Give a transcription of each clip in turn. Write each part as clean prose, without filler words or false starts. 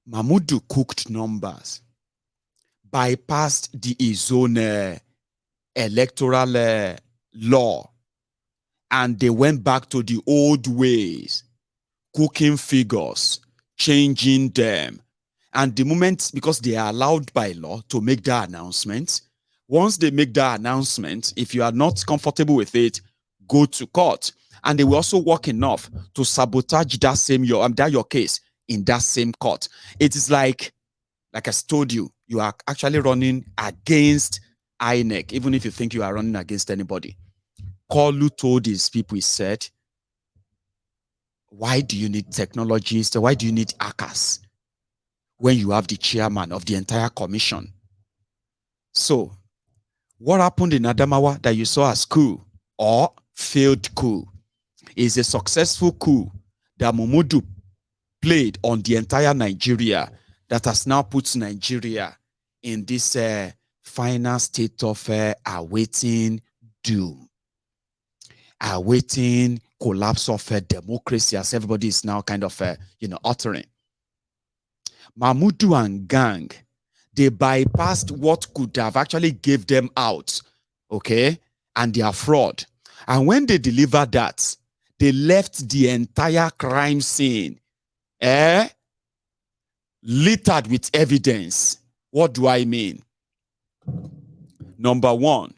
Mahmudu cooked numbers, bypassed his own electoral law, and they went back to the old ways, cooking figures, changing them. And the moment, because they are allowed by law to make that announcement, once they make that announcement, if you are not comfortable with it, go to court. And they will also work enough to sabotage that same your case in that same court. It is like I told you, you are actually running against INEC, even if you think you are running against anybody. Kolu told his people, he said, why do you need technologists? Why do you need hackers when you have the chairman of the entire commission? So, what happened in Adamawa that you saw as coup or failed coup is a successful coup that Mahmudu played on the entire Nigeria that has now put Nigeria in this final state of awaiting doom, awaiting collapse of democracy, as everybody is now kind of, uttering. Mahmudu and gang, they bypassed what could have actually gave them out, okay, and their fraud. And when they delivered that, they left the entire crime scene littered with evidence. What do I mean? Number one,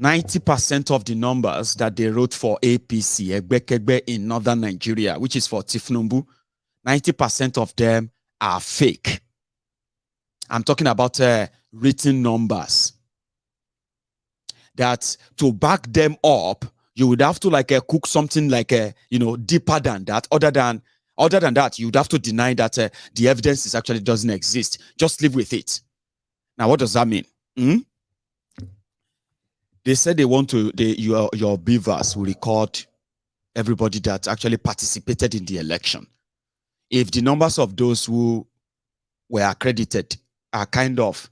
90% of the numbers that they wrote for APC, Egbekegbe in northern Nigeria, which is for Tifnumbu, 90% of them are fake. I'm talking about written numbers. That to back them up, you would have to cook something deeper than that. Other than that, you would have to deny that the evidence is actually doesn't exist. Just live with it. Now, what does that mean? They said they want to, your beavers will record everybody that actually participated in the election. If the numbers of those who were accredited are kind of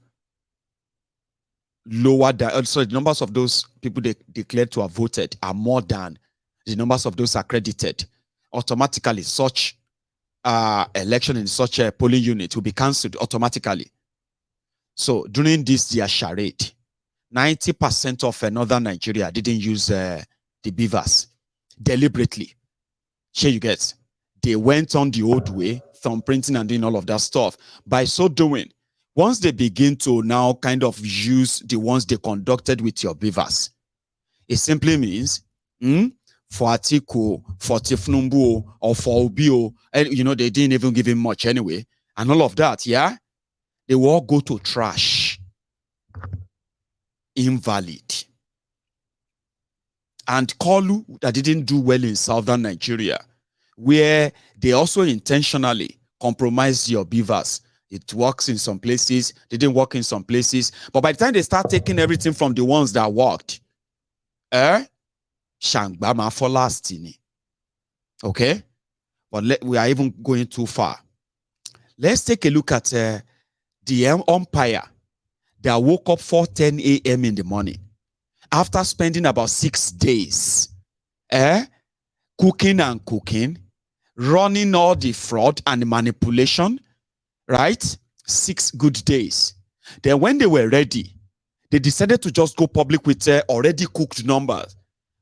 lower than, so the numbers of those people they declared to have voted are more than the numbers of those accredited, automatically such election in such a polling unit will be cancelled automatically. So during this year charade, 90% of northern Nigeria didn't use the beavers deliberately. Here you get. They went on the old way, thumbprinting and doing all of that stuff. By so doing, once they begin to now kind of use the ones they conducted with your beavers, it simply means for Atiku, for Tifnumbu, or for Obio, and they didn't even give him much anyway, and all of that, yeah, they will all go to trash. Invalid. And Kolu, that didn't do well in southern Nigeria, where they also intentionally compromised your beavers. It works in some places, they didn't work in some places. But by the time they start taking everything from the ones that worked, Shangbama for last. Okay? But we are even going too far. Let's take a look at the umpire that woke up 4:10 a.m. in the morning after spending about 6 days cooking, running all the fraud and manipulation, right? 6 good days. Then when they were ready, they decided to just go public with already cooked numbers.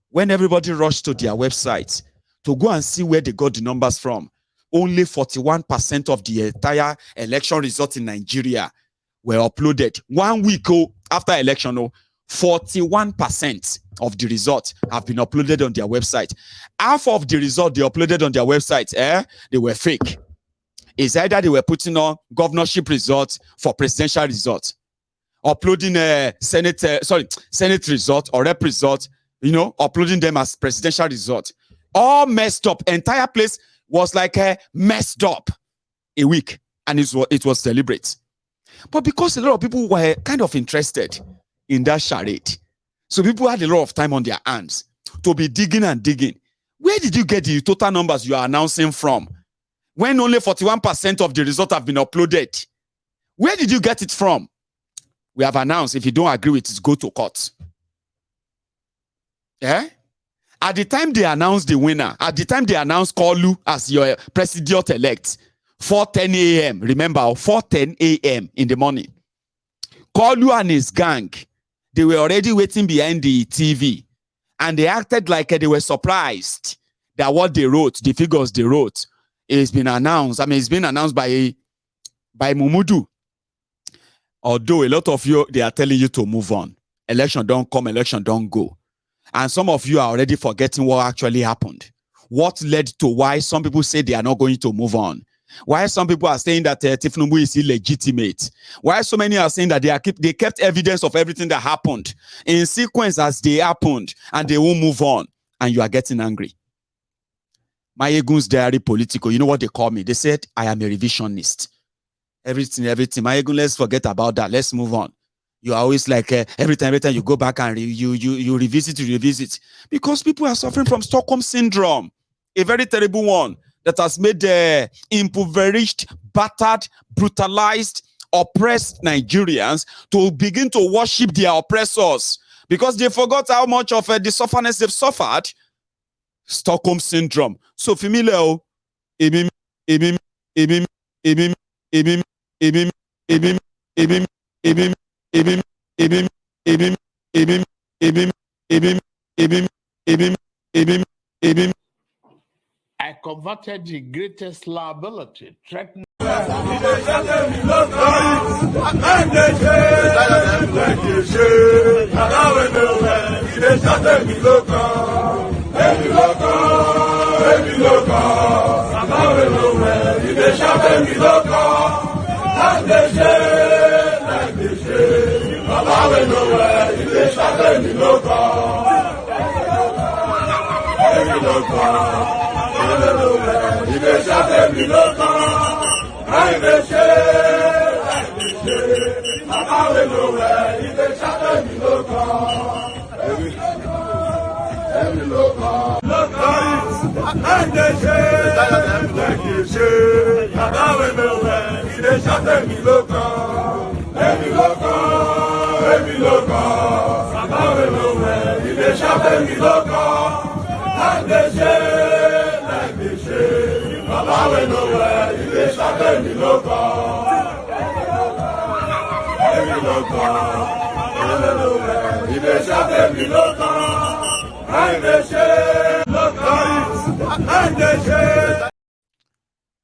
When everybody rushed to their websites to go and see where they got the numbers from, only 41% of the entire election results in Nigeria were uploaded. 1 week after election, 41% of the results have been uploaded on their website. Half of the results they uploaded on their website, they were fake. It's either they were putting on governorship results for presidential results, uploading Senate results or rep results, uploading them as presidential results. All messed up. Entire place was messed up a week, and it was deliberate. But because a lot of people were kind of interested in that charade, so people had a lot of time on their hands to be digging and digging. Where did you get the total numbers you are announcing from when only 41% of the results have been uploaded? Where did you get it from? We have announced, if you don't agree with it, go to court. Yeah? At the time they announced the winner, at the time they announced Kolu as your president-elect, 4:10 a.m. Remember, 4:10 a.m. in the morning. Kolu and his gang, they were already waiting behind the TV, and they acted like they were surprised that what they wrote, the figures they wrote, it's been announced. I mean, it's been announced by Mumudu. Although a lot of you, they are telling you to move on. Election don't come, election don't go. And some of you are already forgetting what actually happened. What led to why some people say they are not going to move on. Why some people are saying that Tifnumbu is illegitimate. Why so many are saying that they kept evidence of everything that happened in sequence as they happened, and they won't move on. And you are getting angry. Mayegun's diary political. You know what they call me? They said, I am a revisionist. Everything. Mayegun, let's forget about that. Let's move on. You are always like, every time you go back and you revisit. Because people are suffering from Stockholm syndrome. A very terrible one that has made impoverished, battered, brutalized, oppressed Nigerians to begin to worship their oppressors. Because they forgot how much of the suffering they've suffered. Stockholm syndrome. So familiar. I converted the greatest liability, threatening.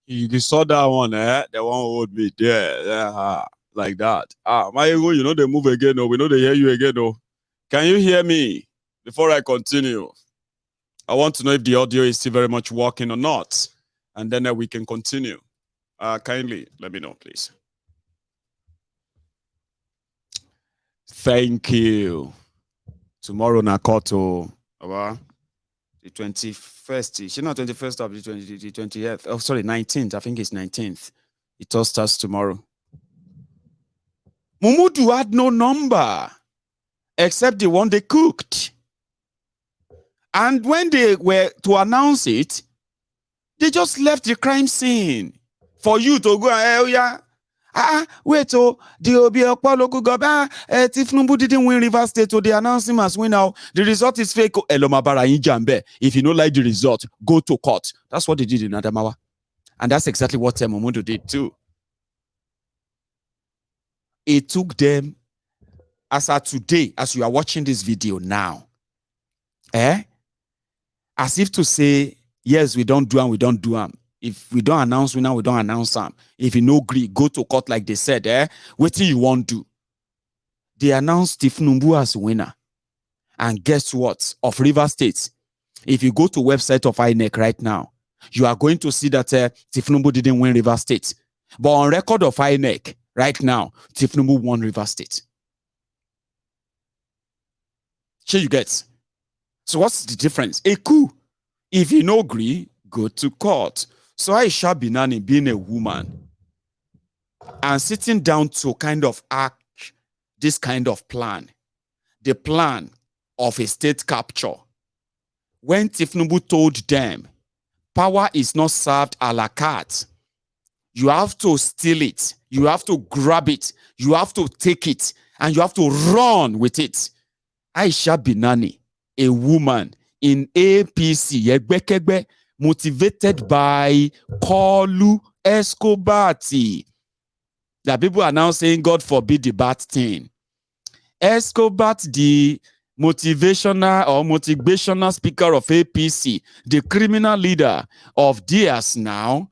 You saw that one, eh? The one who hold me there, like that. My ego, you know they move again, no? We know they hear you again, no? Can you hear me before I continue? I want to know if the audio is still very much working or not, and then we can continue. Kindly let me know, please. Thank you. Tomorrow, Nakoto, the 21st. It's not 21st of the 20th. Oh, sorry, 19th. I think it's 19th. It all starts tomorrow. Mumudu had no number except the one they cooked. And when they were to announce it, they just left the crime scene for you to go, oh yeah, wait, the Obiakwa local government, Tifnumbu didn't win Rivers State, so they announced him as winner. The result is fake. If you don't like the result, go to court. That's what they did in Adamawa. And that's exactly what Mumudu did too. It took them, as of today, as you are watching this video now, as if to say, yes, we don't do them, we don't do them. If we don't announce winner, we don't announce them. If you no agree, go to court like they said, what do you want to do? They announced Tifnumbu as winner. And guess what? Of River State. If you go to website of INEC right now, you are going to see that Tifnumbu didn't win River State. But on record of INEC right now, Tifnumbu won River State. Sure you get. So what's the difference? A coup. If you no agree, go to court. So Aisha Binani, being a woman and sitting down to kind of act this kind of plan, the plan of a state capture, when Tifnumbu told them, power is not served a la carte. You have to steal it. You have to grab it. You have to take it. And you have to run with it. Aisha Binani, a woman in APC, motivated by Kolu Escobar. That people are now saying, God forbid the bad thing. Escobar, the motivational speaker of APC, the criminal leader of theirs now,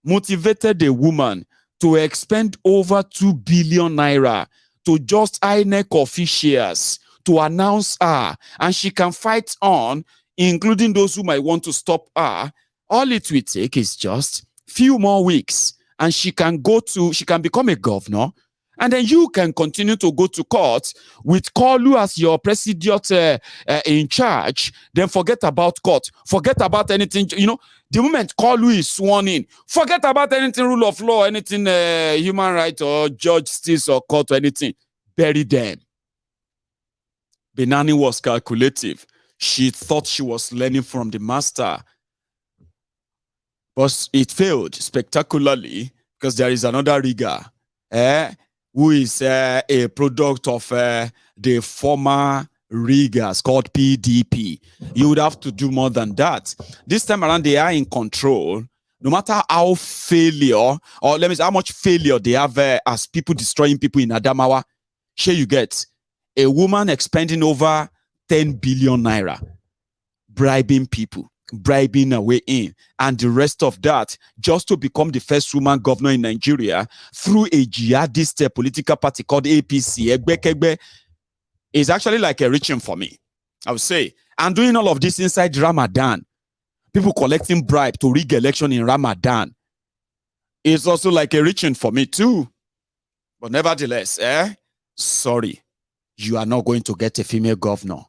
motivated a woman to expend over 2 billion naira to just INEC officials to announce her, and she can fight on, including those who might want to stop her. All it will take is just few more weeks, and she can become a governor, and then you can continue to go to court with Kolu as your president in charge. Then forget about court, forget about anything. The moment Kolu is sworn in, forget about anything rule of law, anything human right or justice or court or anything. Bury them. Binani was calculative. She thought she was learning from the master, but it failed spectacularly because there is another rigger who is a product of the former riggers called PDP. You would have to do more than that. This time around, they are in control. No matter how failure, or let me say how much failure they have as people destroying people in Adamawa, sure you get a woman expending over 10 billion naira, bribing people, bribing her way in, and the rest of that just to become the first woman governor in Nigeria through a jihadist political party called APC. Egbe is actually like a reaching for me, I would say. And doing all of this inside Ramadan, people collecting bribe to rig election in Ramadan, is also like a reaching for me too. But nevertheless, sorry, you are not going to get a female governor,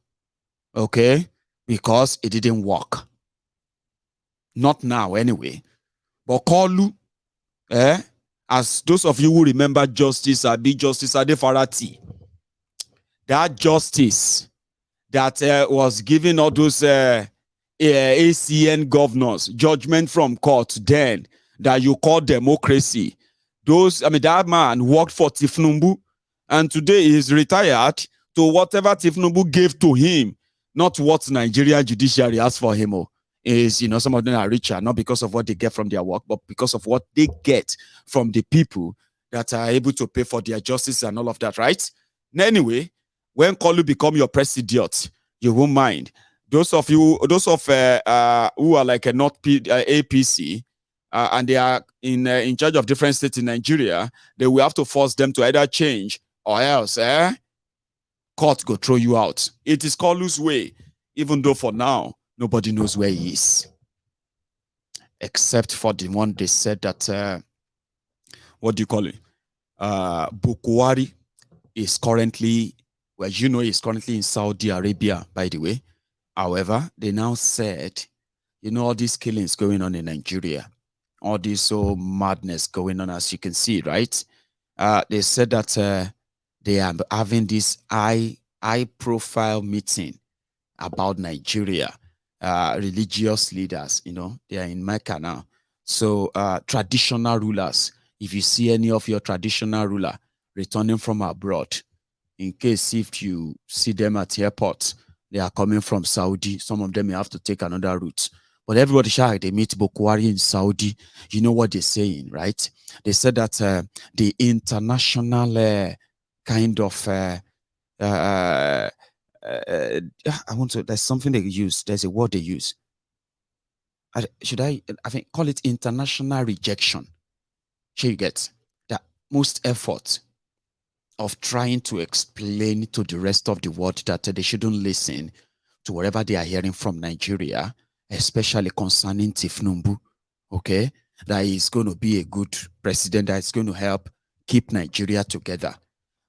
okay? Because it didn't work. Not now, anyway. But Kolu, as those of you who remember Justice Adefarati, that justice that was giving all those ACN governors judgment from court then that you call democracy. That man worked for Tifnumbu, and today he is retired to whatever Tifnumbu gave to him, not what Nigeria judiciary asked for him. Some of them are richer, not because of what they get from their work, but because of what they get from the people that are able to pay for their justice and all of that, right? Anyway, when Kolu become your president, you won't mind. Those of who are like a not APC, and they are in charge of different states in Nigeria, they will have to force them to either change or else, court go throw you out. It is Kolu's way, even though for now, nobody knows where he is. Except for the one they said that, what do you call it? Bukwari is currently, he's currently in Saudi Arabia, by the way. However, they now said, all these killings going on in Nigeria, all this madness going on, as you can see, right? They said that they are having this high-profile meeting about Nigeria. Religious leaders, they are in Mecca now. So traditional rulers, if you see any of your traditional ruler returning from abroad, in case if you see them at the airport, they are coming from Saudi. Some of them may have to take another route. But everybody they meet Bukwari in Saudi. You know what they're saying, right? They said that the international kind of there's something they use. There's a word they use. I think call it international rejection. Here you get that most effort of trying to explain to the rest of the world that they shouldn't listen to whatever they are hearing from Nigeria, especially concerning Tifnumbu, okay? That is going to be a good president that is going to help keep Nigeria together.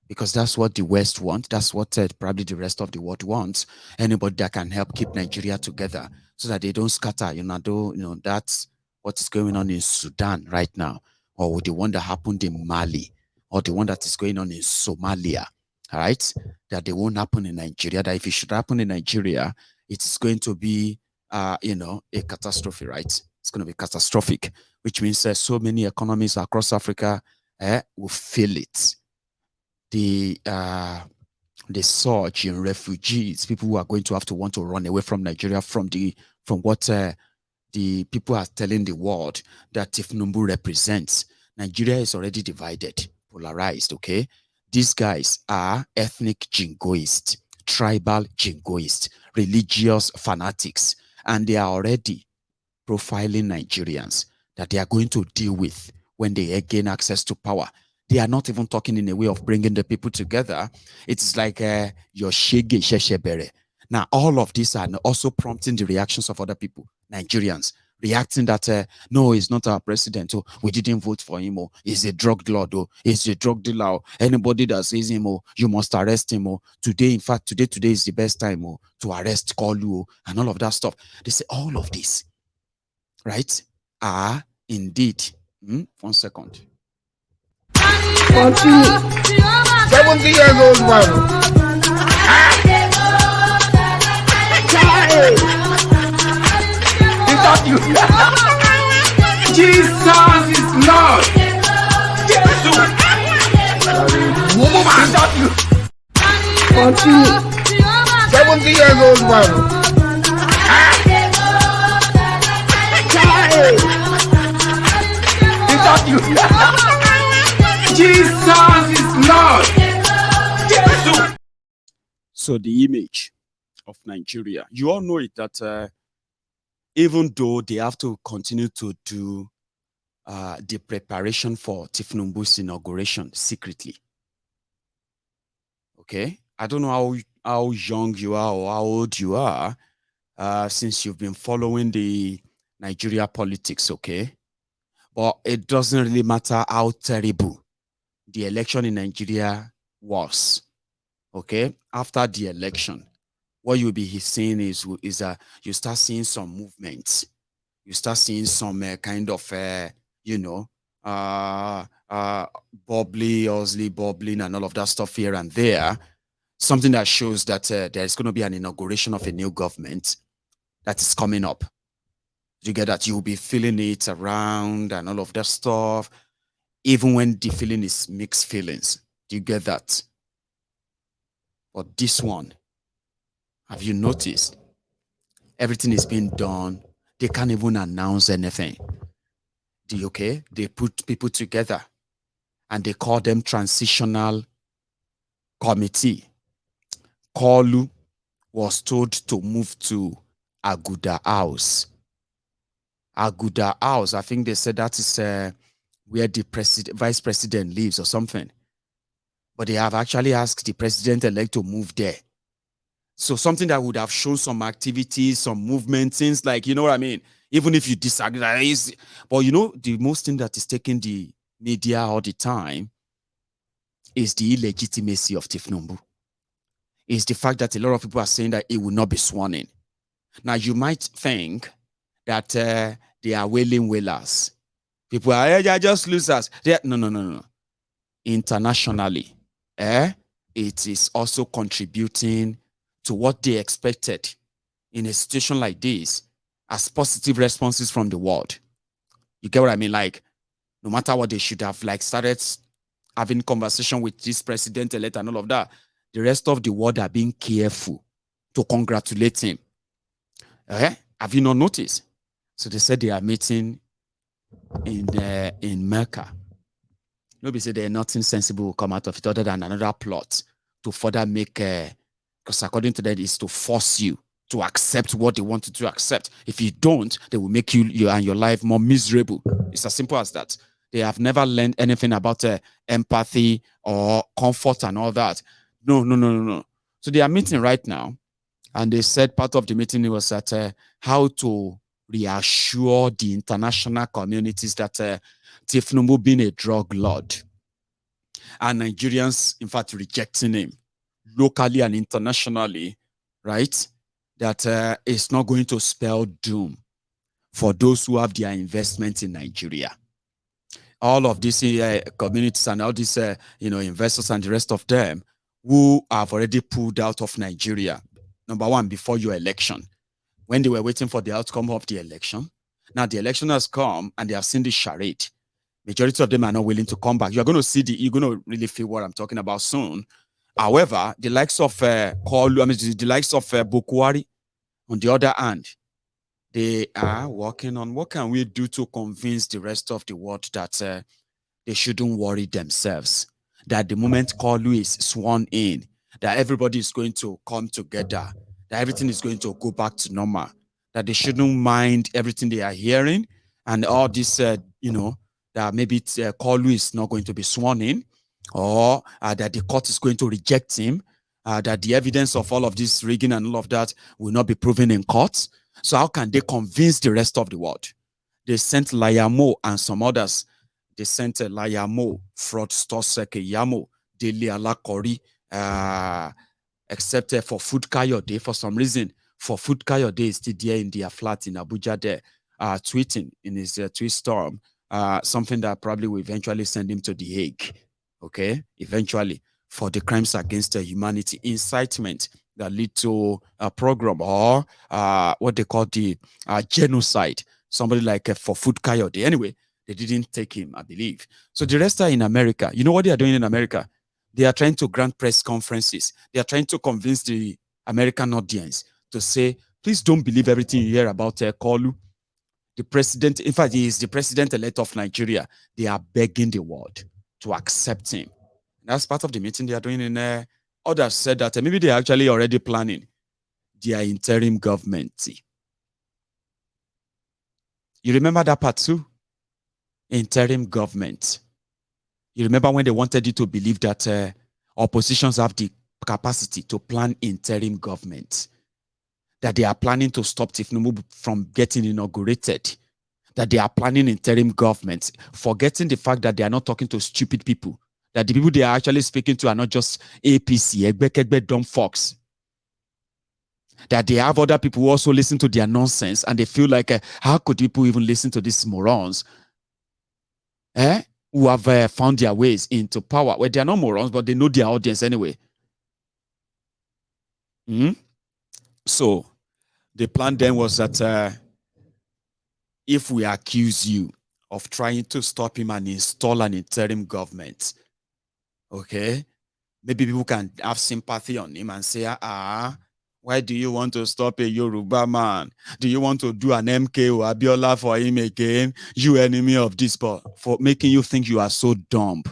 Because that's what the West wants. That's what probably the rest of the world wants. Anybody that can help keep Nigeria together so that they don't scatter. That's what is going on in Sudan right now, or the one that happened in Mali, or the one that is going on in Somalia. All right, that they won't happen in Nigeria. That if it should happen in Nigeria, it's going to be, a catastrophe. Right? It's going to be catastrophic, which means so many economies across Africa will feel it. The surge in refugees, people who are going to have to want to run away from Nigeria from what the people are telling the world that Tifnumbu represents, Nigeria is already divided, polarized, okay? These guys are ethnic jingoists, tribal jingoists, religious fanatics, and they are already profiling Nigerians that they are going to deal with when they gain access to power. They are not even talking in a way of bringing the people together. It's like your shege sheshebere. Now, all of these are also prompting the reactions of other people, Nigerians, reacting that, no, he's not our president. Oh, we didn't vote for him. Oh, he's a drug lord. Oh, he's a drug dealer. Oh, anybody that sees him, oh, you must arrest him. Oh, today, in fact, today is the best time to arrest Kolu, oh, and all of that stuff. They say all of this, right, are indeed. 1 second. Continue. 70 years old man. Is that you? Jesus is Lord. Jesus. Is that you? Continue. 70 years old man. Is that you? Jesus is Lord. Jesus. So the image of Nigeria, you all know it that even though they have to continue to do the preparation for Tifnumbu's inauguration secretly. Okay, I don't know how young you are or how old you are since you've been following the Nigeria politics, okay? But it doesn't really matter how terrible the election in Nigeria was, okay? After the election, what you'll be seeing is you start seeing some movements. You start seeing some kind of, bubbling and all of that stuff here and there. Something that shows that there's going to be an inauguration of a new government that is coming up. You get that? You'll be feeling it around and all of that stuff, even when the feeling is mixed feelings. Do you get that? But this one, have you noticed? Everything is being done. They can't even announce anything. Okay? They put people together and they call them transitional committee. Kolu was told to move to Aguda House. Aguda House, I think they said that is where the vice president lives or something. But they have actually asked the president-elect to move there. So something that would have shown some activities, some movement, things like, you know what I mean? Even if you disagree, but you know, the most thing that is taking the media all the time is the illegitimacy of Tifnumbu. Is the fact that a lot of people are saying that it will not be sworn in. Now, you might think that they are wailing wailers. People are just losers. No. Internationally, it is also contributing to what they expected in a situation like this as positive responses from the world. You get what I mean? Like, no matter what, they should have like started having conversation with this president-elect and all of that. The rest of the world are being careful to congratulate him. Have you not noticed? So they said they are meeting in Mecca. Nobody said there's nothing sensible will come out of it other than another plot to further make, because according to that, is to force you to accept what they want you to accept. If you don't, they will make you and your life more miserable. It's as simple as that. They have never learned anything about empathy or comfort and all that. No. So they are meeting right now, and they said part of the meeting was that how to reassure the international communities that Tifnumbu being a drug lord and Nigerians, in fact, rejecting him locally and internationally, right? That it's not going to spell doom for those who have their investment in Nigeria. All of these communities and all these investors and the rest of them who have already pulled out of Nigeria, number one, before your election, when they were waiting for the outcome of the election. Now the election has come and they have seen the charade. Majority of them are not willing to come back. You're going to really feel what I'm talking about soon. However, the likes of the likes of Bukwari, on the other hand, They are working on what can we do to convince the rest of the world that they shouldn't worry themselves. That the moment Kolu is sworn in, that everybody is going to come together, that everything is going to go back to normal, that they shouldn't mind everything they are hearing, and all this, that maybe Kolu is not going to be sworn in, or that the court is going to reject him, that the evidence of all of this rigging and all of that will not be proven in court. So how can they convince the rest of the world? They sent Layamo and some others. They sent Layamo, fraudster Seke Yamo, Dele Alakori, except for Food Kayode for some reason. For Food Kayode is still there in their flat in Abuja there, tweeting in his tweet storm, something that probably will eventually send him to The Hague. Okay, eventually, for the crimes against humanity, incitement that lead to a program or what they call the genocide. Somebody like for Food Kayode. Anyway, they didn't take him, I believe. So the rest are in America. You know what they are doing in America? They are trying to grant press conferences. They are trying to convince the American audience to say, please don't believe everything you hear about Kolu. The president, in fact, he is the president-elect of Nigeria. They are begging the world to accept him. That's part of the meeting they are doing in others said that maybe they are actually already planning their interim government. You remember that part too? Interim government. You remember when they wanted you to believe that oppositions have the capacity to plan interim government, that they are planning to stop Tifnumu from getting inaugurated, that they are planning interim government, forgetting the fact that they are not talking to stupid people, that the people they are actually speaking to are not just APC, Egbekegbe, dumb fox, that they have other people who also listen to their nonsense and they feel like, how could people even listen to these morons who have found their ways into power? Well, they are not morons, but they know their audience anyway. So the plan then was that if we accuse you of trying to stop him and install an interim government, okay, maybe people can have sympathy on him and say, why do you want to stop a Yoruba man? Do you want to do an MK or Abiola for him again? You enemy of this, but for making you think you are so dumb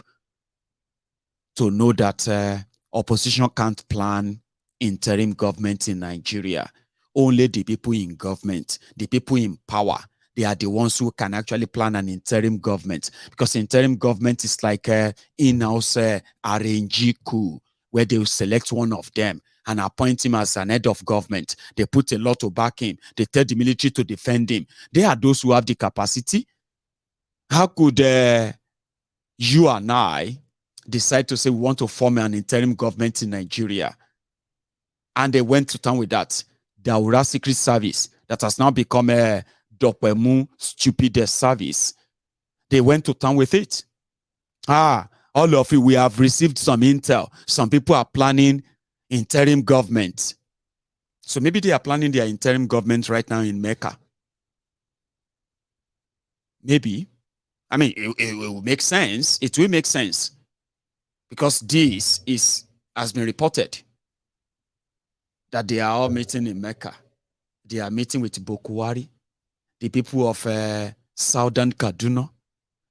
to know that opposition can't plan interim government in Nigeria. Only the people in government, the people in power, they are the ones who can actually plan an interim government, because interim government is like in-house RNG coup, where they will select one of them and appoint him as an head of government. They put a lot to back him. They tell the military to defend him. They are those who have the capacity. How could you and I decide to say we want to form an interim government in Nigeria? And they went to town with that. The Aura Secret Service that has now become a Dopemu stupid service. They went to town with it. All of you, we have received some intel. Some people are planning interim government. So maybe they are planning their interim government right now in Mecca. Maybe. I mean, it will make sense. It will make sense. Because this has been reported that they are all meeting in Mecca. They are meeting with Bokwari, the people of Southern Kaduna.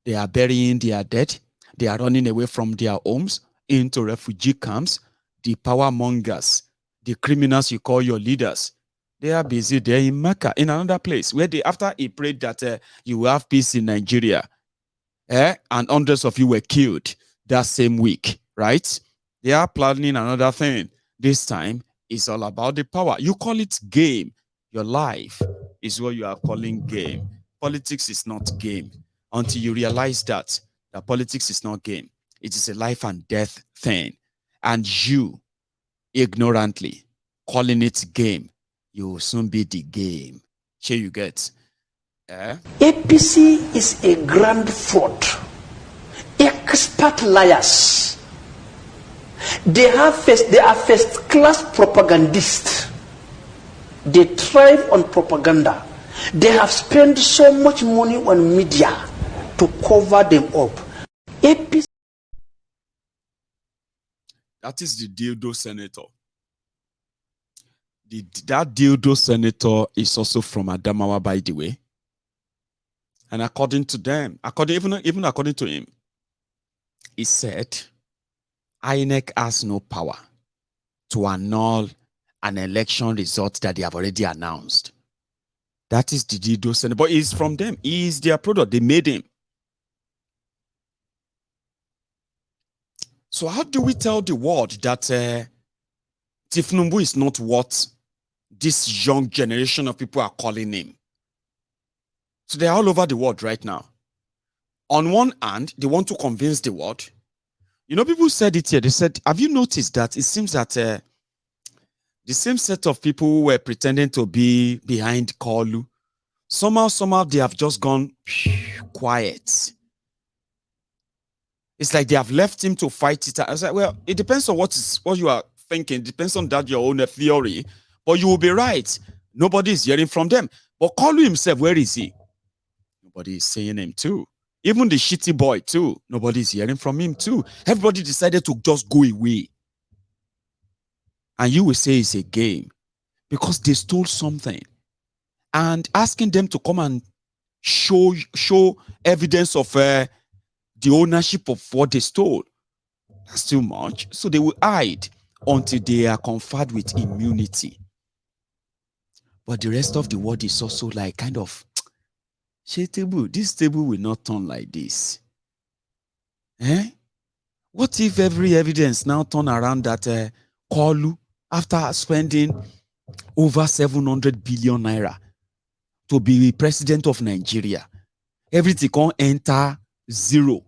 They are burying their dead. They are running away from their homes into refugee camps. The power mongers, the criminals you call your leaders, they are busy there in Mecca, in another place, where they, after he prayed that you will have peace in Nigeria, and hundreds of you were killed that same week, right? They are planning another thing. This time, it's all about the power. You call it game. Your life is what you are calling game. Politics is not game. Until you realize that politics is not game. It is a life and death thing. And you, ignorantly, calling it game, you will soon be the game. Here you get. APC is a grand fraud. Expert liars. They are first-class propagandists. They thrive on propaganda. They have spent so much money on media to cover them up. APC. That is the dildo senator. that dildo senator is also from Adamawa, by the way. And according to them, even according to him, he said INEC has no power to annul an election result that they have already announced. That is the dildo senator. But he's from them. He is their product. They made him. So how do we tell the world that Tifnumbu is not what this young generation of people are calling him? So they're all over the world right now. On one hand, they want to convince the world. You know, people said it here. They said, have you noticed that it seems that the same set of people who were pretending to be behind Kolu, somehow they have just gone quiet. It's like they have left him to fight it. I was like, well, it depends on what you are thinking. It depends on that your own theory. But you will be right. Nobody is hearing from them. But Kolu himself, where is he? Nobody is saying him too. Even the shitty boy too. Nobody is hearing from him too. Everybody decided to just go away. And you will say it's a game because they stole something. And asking them to come and show evidence of the ownership of what they stole, that's too much. So they will hide until they are conferred with immunity. But the rest of the world is also like kind of, this table will not turn like this. What if every evidence now turn around that Kolu, after spending over 700 billion naira to be president of Nigeria, everything can enter zero?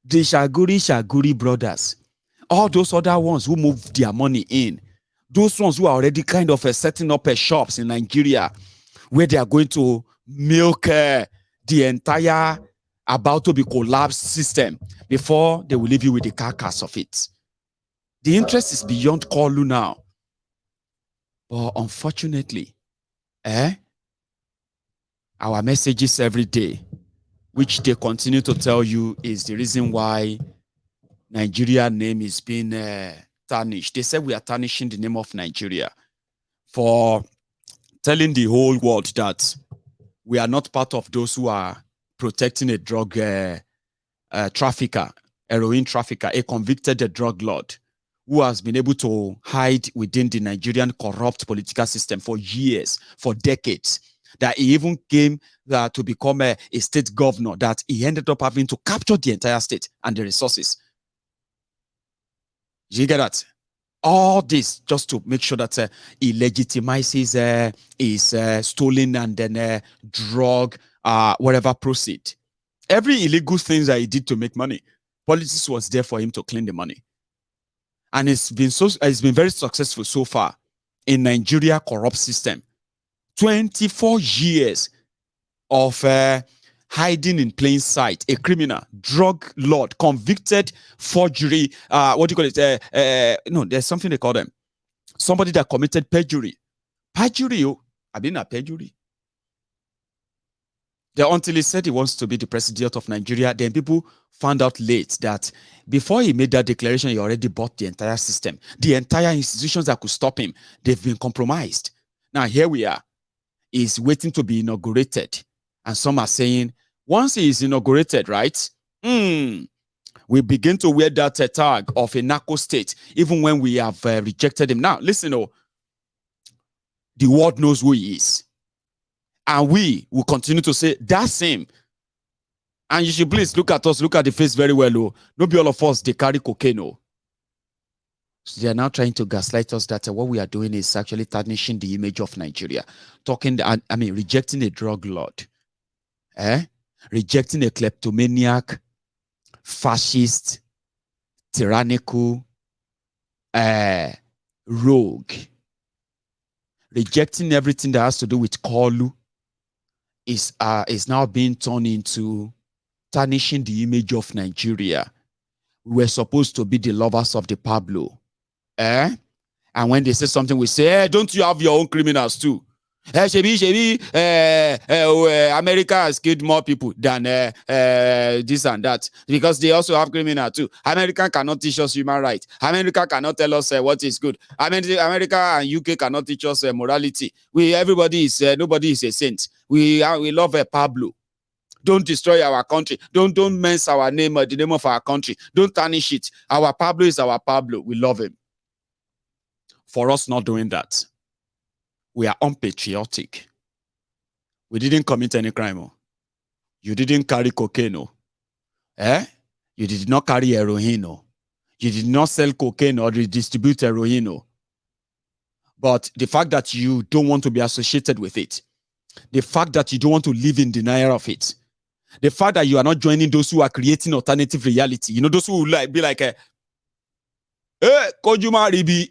The Shaguri brothers, all those other ones who moved their money in, those ones who are already kind of setting up shops in Nigeria where they are going to milk the entire about to be collapsed system before they will leave you with the carcass of it. The interest is beyond Kolu now. But unfortunately, our messages every day, which they continue to tell you is the reason why Nigeria name is being tarnished. They said we are tarnishing the name of Nigeria for telling the whole world that we are not part of those who are protecting a drug trafficker, heroin trafficker, a convicted drug lord who has been able to hide within the Nigerian corrupt political system for years, for decades, that he even came to become a state governor, that he ended up having to capture the entire state and the resources. You get that? All this just to make sure that he legitimizes his stolen and then drug, whatever proceed. Every illegal thing that he did to make money, politics was there for him to clean the money. And it's been very successful so far in Nigeria corrupt system. 24 years of hiding in plain sight, a criminal, drug lord, convicted forgery, what do you call it? No, there's something they call them. Somebody that committed perjury. Perjury, I've been a perjury. Until he said he wants to be the president of Nigeria, then people found out late that before he made that declaration, he already bought the entire system. The entire institutions that could stop him, they've been compromised. Now, here we are. He's waiting to be inaugurated. And some are saying, once he is inaugurated, right, we begin to wear that tag of a narco state, even when we have rejected him. Now, listen, the world knows who he is. And we will continue to say, that's him. And you should please look at us, look at the face very well. Not be all of us, they carry cocaine. So they are now trying to gaslight us that what we are doing is actually tarnishing the image of Nigeria. Rejecting a drug lord. Rejecting a kleptomaniac, fascist, tyrannical, rogue. Rejecting everything that has to do with Kolu is now being turned into tarnishing the image of Nigeria. We were supposed to be the lovers of the Pablo. And when they say something, we say, hey, don't you have your own criminals too? America has killed more people than this and that because they also have criminal too. America cannot teach us human rights. America cannot tell us what is good. America and UK cannot teach us morality. Everybody is nobody is a saint. We love Pablo. Don't destroy our country. Don't mess our name or the name of our country. Don't tarnish it. Our Pablo is our Pablo. We love him. For us not doing that, we are unpatriotic. We didn't commit any crime. Oh. You didn't carry cocaine. Oh. You did not carry heroin. Oh. You did not sell cocaine or distribute heroin. Oh. But the fact that you don't want to be associated with it, the fact that you don't want to live in denial of it, the fact that you are not joining those who are creating alternative reality, those who will be like, Kojuma ribi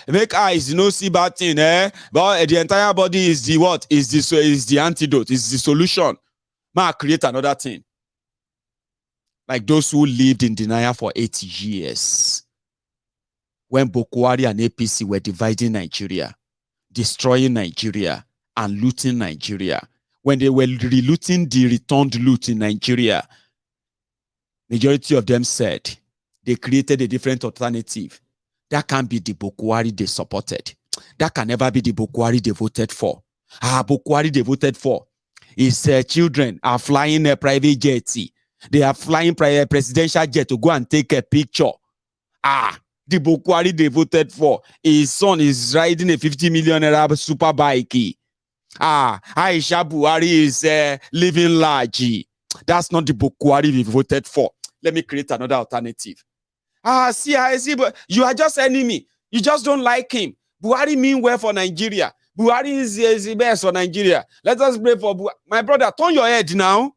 make eyes see bad thing, but the entire body is the what? Is the antidote, is the solution. Create another thing. Like those who lived in denial for 8 years. When Boko Haram and APC were dividing Nigeria, destroying Nigeria, and looting Nigeria. When they were relooting the returned loot in Nigeria, majority of them said they created a different alternative. That can't be the Boko Haram they supported. That can never be the Boko Haram they voted for. Boko Haram they voted for is children are flying a private jet. They are flying presidential jet to go and take a picture. The Boko Haram they voted for, his son is riding a 50 million naira super bike. Aisha Buhari is living large. That's not the Boko Haram we voted for. Let me create another alternative. See, but you are just enemy. You just don't like him. Buhari mean well for Nigeria. Buhari is the best for Nigeria. Let us pray for Buhari. My brother, turn your head now.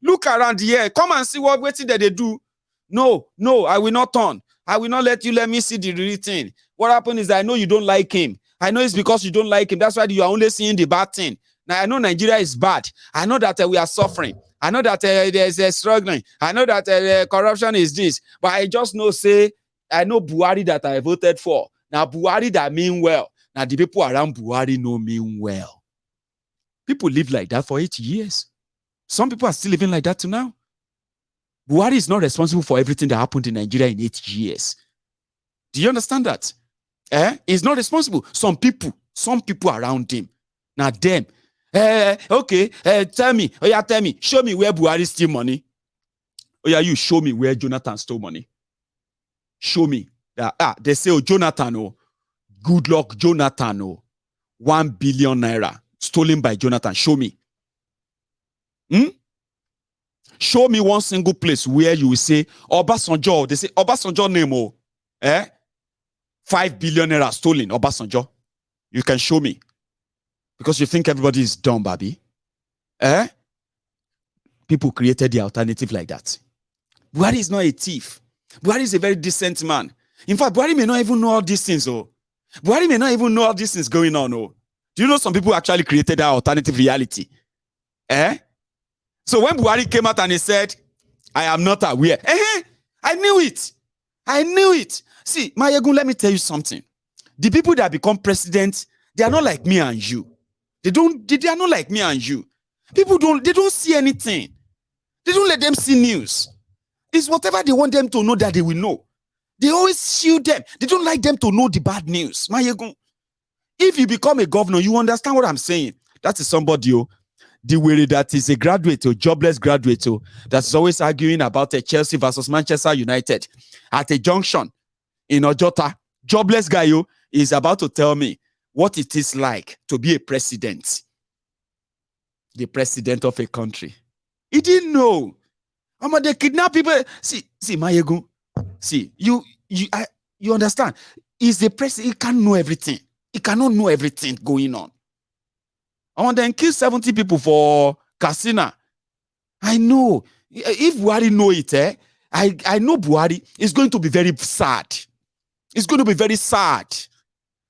Look around here. Come and see what that they do. No, I will not turn. I will not let me see the real thing. What happened is I know you don't like him. I know it's because you don't like him. That's why you are only seeing the bad thing. Now, I know Nigeria is bad. I know that we are suffering. I know that there's a struggling. I know that corruption is this. But I just know, I know Buhari that I voted for. Now, Buhari that mean well. Now, the people around Buhari know mean well. People live like that for 8 years. Some people are still living like that to now. Buhari is not responsible for everything that happened in Nigeria in 8 years. Do you understand that? He's not responsible. Some people around him. Now them. Okay, tell me, show me where Buhari steal money. You show me where Jonathan stole money. Show me. They say, Jonathan, good luck, Jonathan, 1 billion naira stolen by Jonathan. Show me. Show me one single place where you will say, Obasanjo, they say, Obasanjo name, 5 billion naira stolen, Obasanjo. You can show me. Because you think everybody is dumb, baby. People created the alternative like that. Buhari is not a thief. Buhari is a very decent man. In fact, Buhari may not even know all these things. Buhari may not even know all these things going on. Do you know some people actually created that alternative reality? So when Buhari came out and he said, I am not aware. I knew it. See, Mayegun, let me tell you something. The people that become president, they are not like me and you. They are not like me and you. People don't see anything. They don't let them see news. It's whatever they want them to know that they will know. They always shield them. They don't like them to know the bad news. Mayegun, if you become a governor, you understand what I'm saying. That is somebody, the way that is a graduate or jobless graduate that's always arguing about Chelsea versus Manchester United at a junction in Ojota. Jobless guy is about to tell me what it is like to be a president. The president of a country. He didn't know. They kidnap people. See, Mayegun. See, you understand? He's the president. He can't know everything. He cannot know everything going on. Then kill 70 people for Katsina. I know. If Buhari know it, I know Buhari is going to be very sad. It's going to be very sad.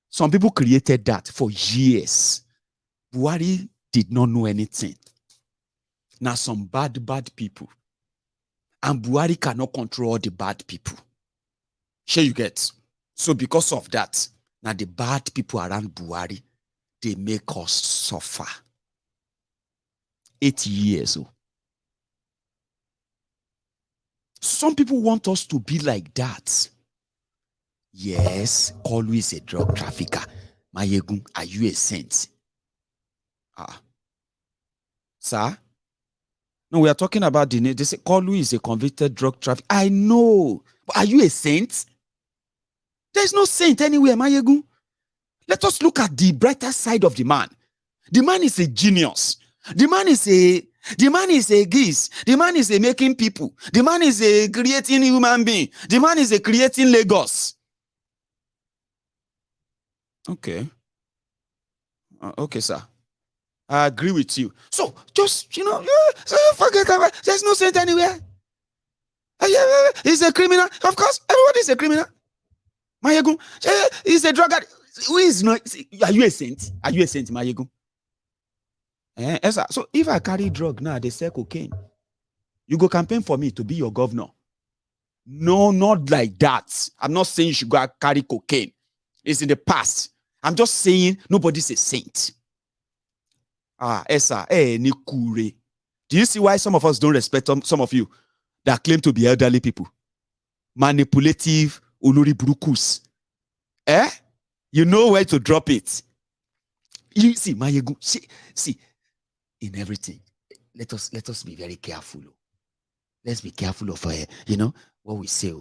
Some people created that for years. Buhari did not know anything. Now some bad people. And Buhari cannot control the bad people. Sure you get. So because of that, Now the bad people around Buhari, they make us suffer. 8 years. Oh. Some people want us to be like that. Yes, always a drug trafficker. Mayegun, are you a saint? Sir? No, we are talking about the name. They say Kolu is a convicted drug trafficker. I know. But are you a saint? There's no saint anywhere, Mayegun. Let us look at the brighter side of the man. The man is a genius. The man is a geese. The man is a making people. The man is a creating human being. The man is a creating Lagos. Okay. Okay, sir. I agree with you. So, just, forget about it. There's no saint anywhere. He's a criminal. Of course, everybody is a criminal. Mayegun, he's a drug addict. Who is not? Are you a saint? Are you a saint, Mayegun? So, if I carry drug now, they sell cocaine. You go campaign for me to be your governor. No, not like that. I'm not saying you should go carry cocaine. It's in the past. I'm just saying nobody's a saint. Nikure. Do you see why some of us don't respect some of you that claim to be elderly people? Manipulative Olori Burukus. You know where to drop it. You see, Mayegun, see, in everything, let us be very careful. Let's be careful of what we say.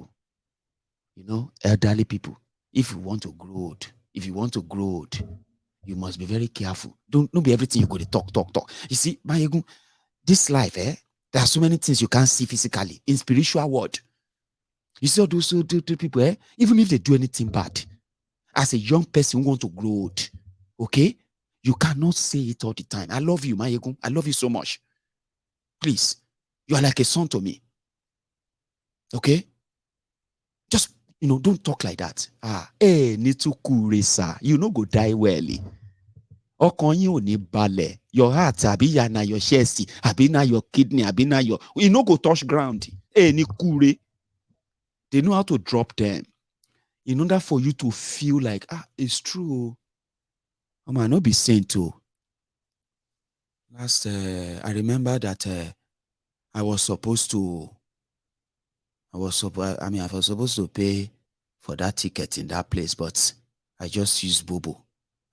Elderly people. If you want to grow old, you must be very careful. Don't be everything you go to talk. You see, Mayegun, this life, there are so many things you can't see physically. In spiritual world, you see all those people, even if they do anything bad, as a young person who want to grow old, okay, you cannot say it all the time. I love you, Mayegun. I love you so much. Please, you are like a son to me. Okay? Just, don't talk like that. Need to cool, sir. You no go die well. Ọkàn yín ò ní balẹ̀. Your heart, àbí ya na your chest, àbí na your kidney, àbí na your... You no go touch ground. Ní kure. They know how to drop them. In order for you to feel like, it's true. I might not be saying too. I remember that I was supposed to pay for that ticket in that place, but I just used Bobo.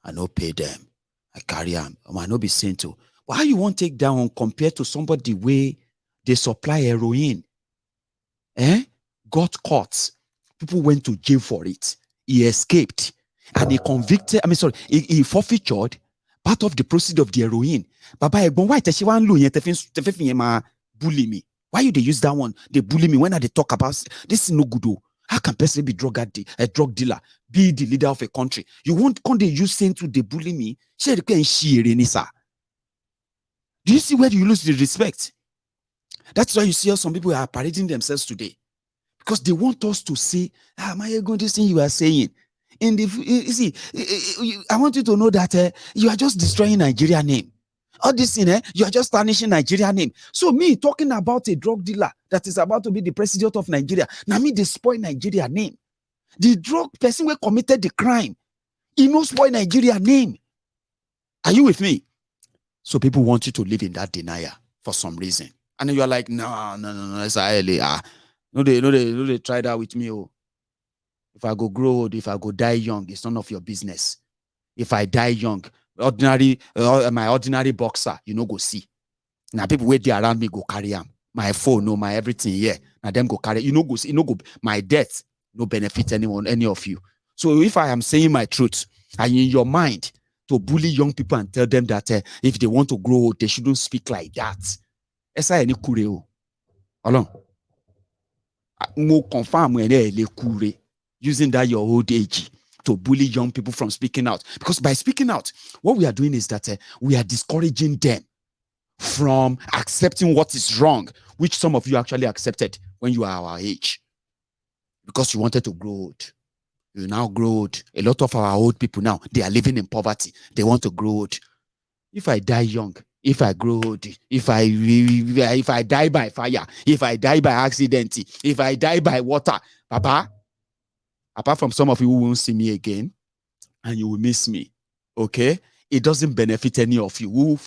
I no pay them. I carry them. I might not be saying too. But how you want to take down compared to somebody where they supply heroin? Got caught. People went to jail for it. He escaped. And he he forfeited part of the proceeds of the heroin. Baba, why bully me? Why you they use that one? They bully me when they talk about this is no good. How can person be a drug dealer, be the leader of a country? You won't they use saying to they bully me? Do you see where you lose the respect? That's why you see how some people are parading themselves today. Because they want us to say, Mayegun, this thing you are saying. I want you to know that you are just destroying Nigeria name. All this thing, you are just tarnishing Nigeria name. So me talking about a drug dealer that is about to be the president of Nigeria, now me they spoil Nigeria name. The drug person who committed the crime, he knows spoil Nigeria name. Are you with me? So people want you to live in that denial for some reason. And you are like, no, it's no, they try that with me. Oh. If I go grow old, if I go die young, it's none of your business. If I die young, my ordinary boxer, go see. Now people wait there around me go carry him. My phone, my everything here. Now them go carry. Go see. Go. My death no benefit anyone, any of you. So if I am saying my truth, and in your mind to bully young people and tell them that if they want to grow old, they shouldn't speak like that. Esa any kureo. Along. No confirm when they kure using that your old age to bully young people from speaking out. Because by speaking out, what we are doing is that we are discouraging them from accepting what is wrong, which some of you actually accepted when you are our age. Because you wanted to grow old. You now grow old. A lot of our old people now, they are living in poverty. They want to grow old. If I die young, if I grow old, if I die by fire, if I die by accident, if I die by water, Papa, apart from some of you who won't see me again, and you will miss me. Okay? It doesn't benefit any of you who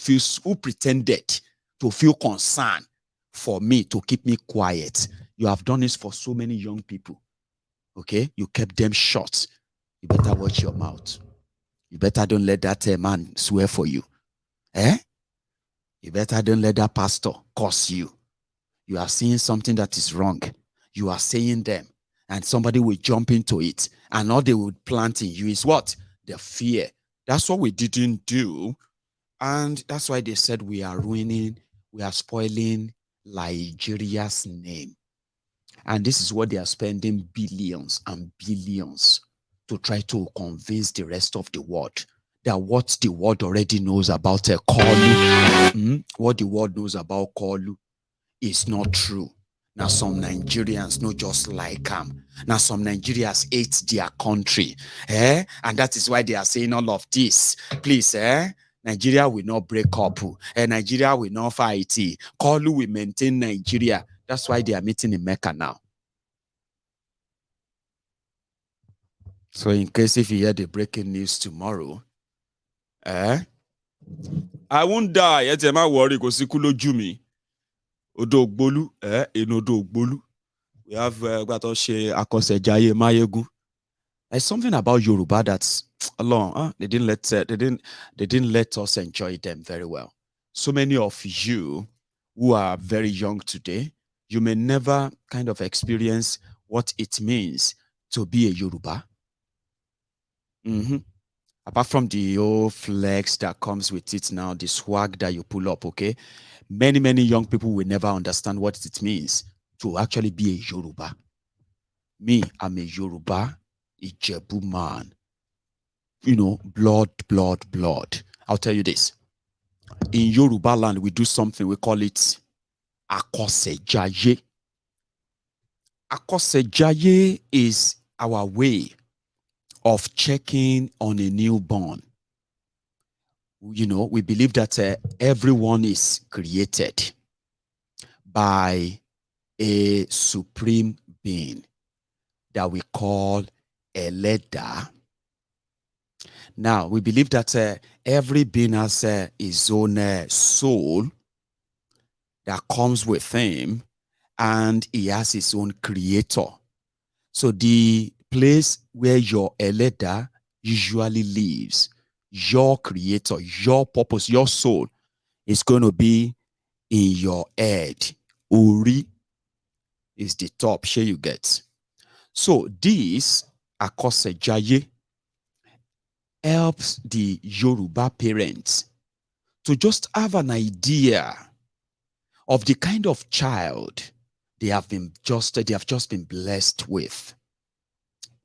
pretended to feel concern for me to keep me quiet. You have done this for so many young people. Okay? You kept them shut. You better watch your mouth. You better don't let that man swear for you. You better don't let that pastor curse you. You are seeing something that is wrong. You are saying them, and somebody will jump into it, and all they would plant in you is what? The fear. That's what we didn't do. And that's why they said we are spoiling Nigeria's name. And this is what they are spending billions and billions to try to convince the rest of the world that what the world already knows about Kolu, what the world knows about Kolu is not true. Now some Nigerians know just like him. Now some Nigerians hate their country. And that is why they are saying all of this. Please, Nigeria will not break up. Nigeria will not fight. Kolu will maintain Nigeria. That's why they are meeting in Mecca now. So in case if you hear the breaking news tomorrow, I won't die. Yet am I worry go sikulo jumi. Odogbolu, in Odogbolu. We have got Oshe Akose Jaye Mayegu. There's something about Yoruba that's along. They didn't let us enjoy them very well. So many of you who are very young today, you may never kind of experience what it means to be a Yoruba. Apart from the old flex that comes with it now, the swag that you pull up, okay? Many young people will never understand what it means to actually be a Yoruba. Me, I'm a Yoruba, Ijebu man. You know, blood. I'll tell you this. In Yoruba land, we do something, we call it Akosejaye. Akosejaye is our way of checking on a newborn. You know, we believe that everyone is created by a supreme being that we call Eleda. Now, we believe that every being has his own soul that comes with him, and he has his own creator. So the place where your Eleda usually lives, your creator, your purpose, your soul is going to be in your head. Uri is the top, share you get. So this Akosejaye helps the Yoruba parents to just have an idea of the kind of child they have just been blessed with.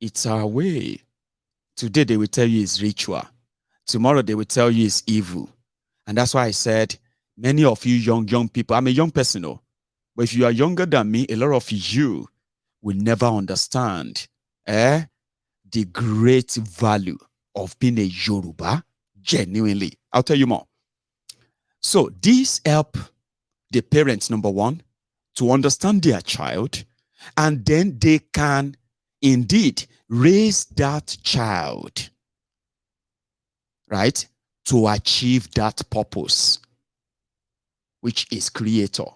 It's our way. Today they will tell you it's ritual. Tomorrow they will tell you it's evil. And that's why I said, many of you young people, I'm a young person, but if you are younger than me, a lot of you will never understand the great value of being a Yoruba, genuinely. I'll tell you more. So these help the parents, number one, to understand their child, and then they can indeed raise that child, right, to achieve that purpose, which is Creator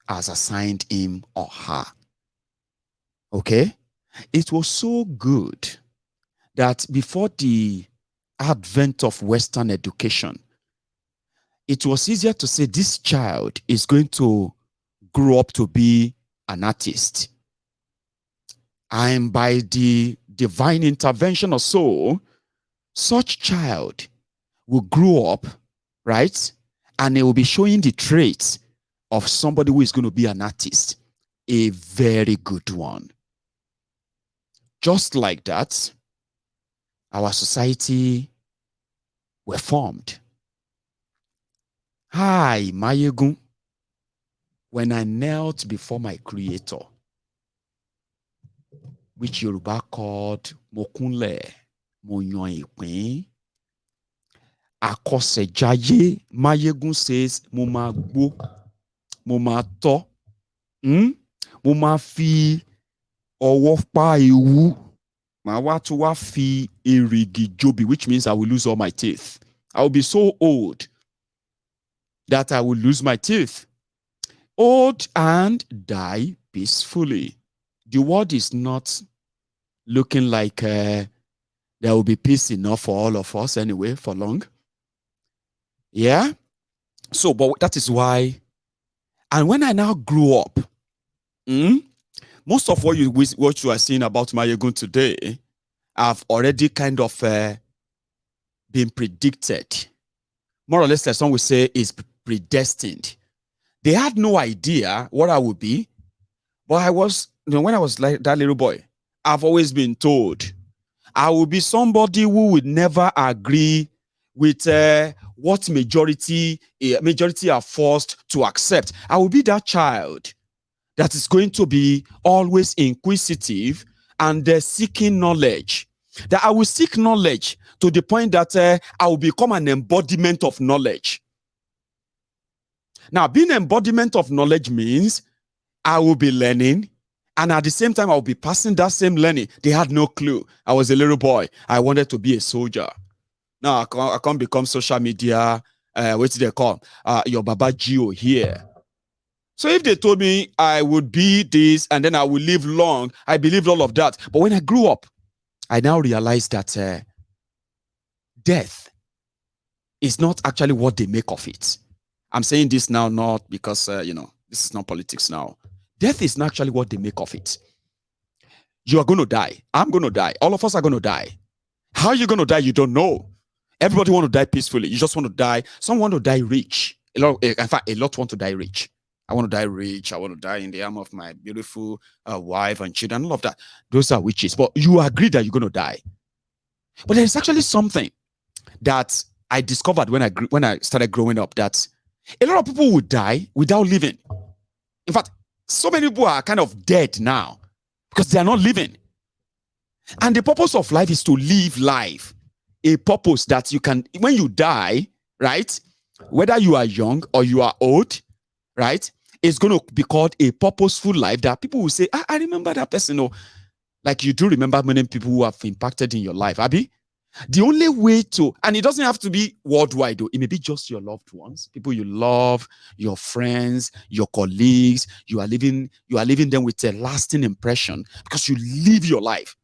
has assigned him or her. Okay? It was so good that before the advent of Western education, it was easier to say this child is going to grow up to be an artist. And by the divine intervention or so, such child will grow up, right? And it will be showing the traits of somebody who is going to be an artist, a very good one. Just like that, our society were formed. Hi, Mayegun. When I knelt before my Creator, which Yoruba called Mokunle, Moyan Ipin, Akosejaye, Mayegun says, Mo ma gbo, mo ma to, mo ma fi ọwọ́ pa ewu, Mawatuwa fi erigi jobi, which means I will lose all my teeth. I will be so old that I will lose my teeth. Old and die peacefully. The world is not looking like there will be peace enough for all of us anyway for long. Yeah. So, but that is why. And when I now grew up, most of what you are seeing about Mayegun today have already kind of been predicted. More or less, like some would say, is predestined. They had no idea what I would be, but I was, when I was like that little boy, I've always been told I will be somebody who would never agree with what majority are forced to accept. I will be that child that is going to be always inquisitive and seeking knowledge. That I will seek knowledge to the point that I will become an embodiment of knowledge. Now, being embodiment of knowledge means I will be learning, and at the same time, I will be passing that same learning. They had no clue. I was a little boy. I wanted to be a soldier. Now, I can't become social media, what do they call? Your Baba Gio here. So if they told me I would be this and then I will live long, I believed all of that. But when I grew up, I now realized that death is not actually what they make of it. I'm saying this now not because, this is not politics now. Death is not actually what they make of it. You are going to die. I'm going to die. All of us are going to die. How are you going to die? You don't know. Everybody want to die peacefully. You just want to die. Some want to die rich. In fact, a lot want to die rich. I want to die rich. I want to die in the arm of my beautiful wife and children. All of that. Those are witches. But you agree that you're going to die. But there's actually something that I discovered when I started growing up, that a lot of people would die without living. In fact, so many people are kind of dead now because they are not living. And the purpose of life is to live life. A purpose that you can, when you die, right? Whether you are young or you are old, right? It's going to be called a purposeful life that people will say, I remember that person. Or like you do remember many people who have impacted in your life, Abby. The only way to, and it doesn't have to be worldwide, though. It may be just your loved ones, people you love, your friends, your colleagues. You are leaving them with a lasting impression because you live your life.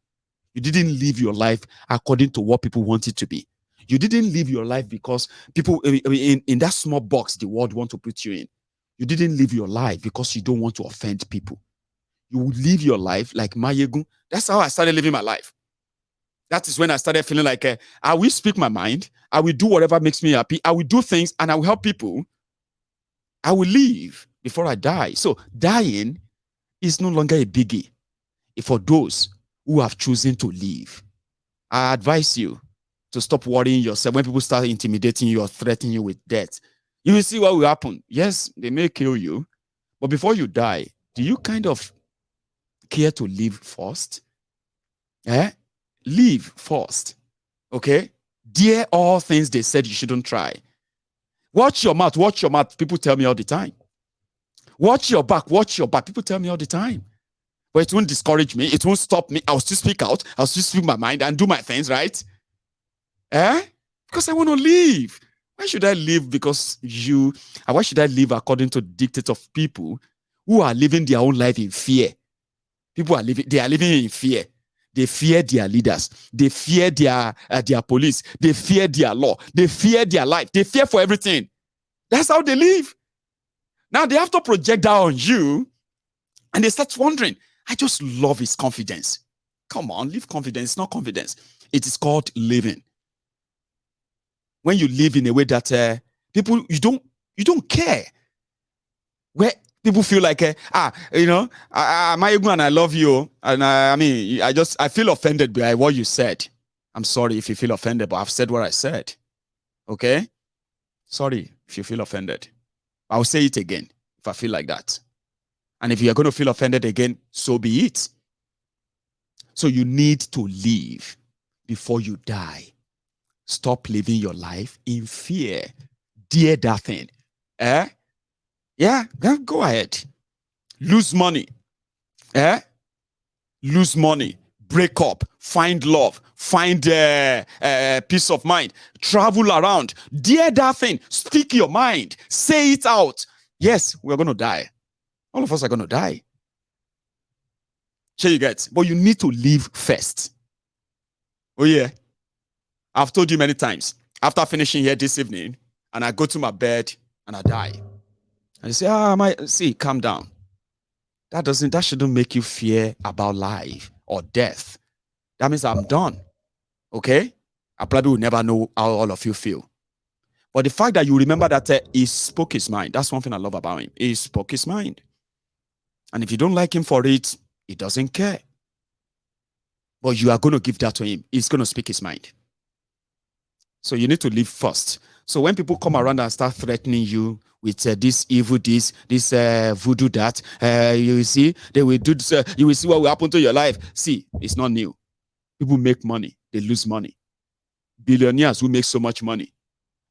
You didn't live your life according to what people want it to be. You didn't live your life because people in that small box the world want to put you in. You didn't live your life because you don't want to offend people. You would live your life like Mayegun. That's how I started living my life. That is when I started feeling like I will speak my mind. I will do whatever makes me happy. I will do things and I will help people. I will live before I die. So dying is no longer a biggie for those who have chosen to live. I advise you to stop worrying yourself when people start intimidating you or threatening you with death. You will see what will happen. Yes, they may kill you, but before you die, do you kind of care to live first? Live first. Okay? Dare all things they said you shouldn't try. Watch your mouth, watch your mouth. People tell me all the time. Watch your back, watch your back. People tell me all the time. But it won't discourage me. It won't stop me. I'll still speak out. I'll still speak my mind and do my things, right? Because I want to live. Why should I live because why should I live according to the dictates of people who are living their own life in fear? They are living in fear. They fear their leaders. They fear their police. They fear their law. They fear their life. They fear for everything. That's how they live. Now they have to project that on you, and they start wondering, I just love his confidence. Come on, live confidence. It's not confidence. It is called living. When you live in a way that people, you don't care. Where people feel like, Mayegun, and I love you. And I feel offended by what you said. I'm sorry if you feel offended, but I've said what I said. Okay? Sorry if you feel offended. I'll say it again if I feel like that. And if you're going to feel offended again, so be it. So you need to live before you die. Stop living your life in fear. Dare that thing. Yeah, go ahead. Lose money. Lose money. break up, find love, find peace of mind, travel around, dare that thing, speak your mind, say it out. Yes, we're going to die. All of us are going to die. Sure you get, but you need to live first. Oh yeah, I've told you many times. After finishing here this evening, and I go to my bed and I die, and you say, calm down. That shouldn't make you fear about life or death. That means I'm done. Okay? I probably will never know how all of you feel. But the fact that you remember that he spoke his mind, that's one thing I love about him. He spoke his mind. And if you don't like him for it, he doesn't care. But you are going to give that to him. He's going to speak his mind. So you need to live first. So when people come around and start threatening you with this evil, this voodoo, that, you see, they will do this, you will see what will happen to your life. See, it's not new. People make money, they lose money. Billionaires who make so much money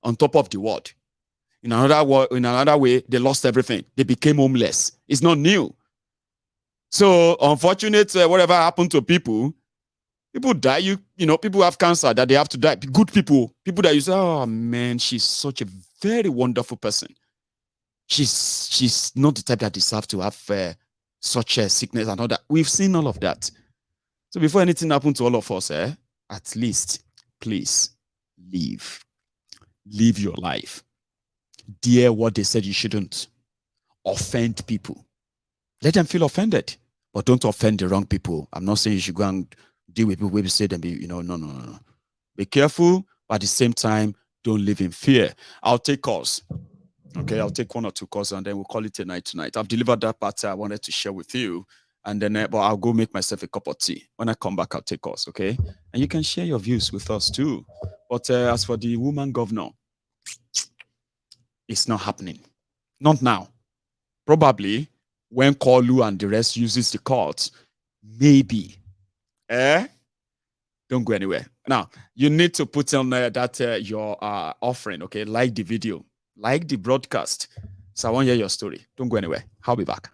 on top of the world. In another way, they lost everything. They became homeless. It's not new. So unfortunate, whatever happened to people die. You know, people have cancer that they have to die. Good people that you say, oh man, she's such a very wonderful person. She's not the type that deserves to have such a sickness and all that. We've seen all of that. So before anything happens to all of us, at least, please, live your life. Dare what they said you shouldn't. Offend people. Let them feel offended, but don't offend the wrong people. I'm not saying you should go and deal with people where you say them, no. Be careful, but at the same time, don't live in fear. I'll take calls. Okay, I'll take 1 or 2 calls and then we'll call it a night tonight. I've delivered that part I wanted to share with you. And then, but I'll go make myself a cup of tea. When I come back, I'll take calls, okay? And you can share your views with us too. But as for the woman governor, it's not happening. Not now. Probably when Kolu and the rest uses the courts, maybe. Don't go anywhere. Now, you need to put on that your offering, okay? Like the video, like the broadcast. So I want to hear your story. Don't go anywhere. I'll be back.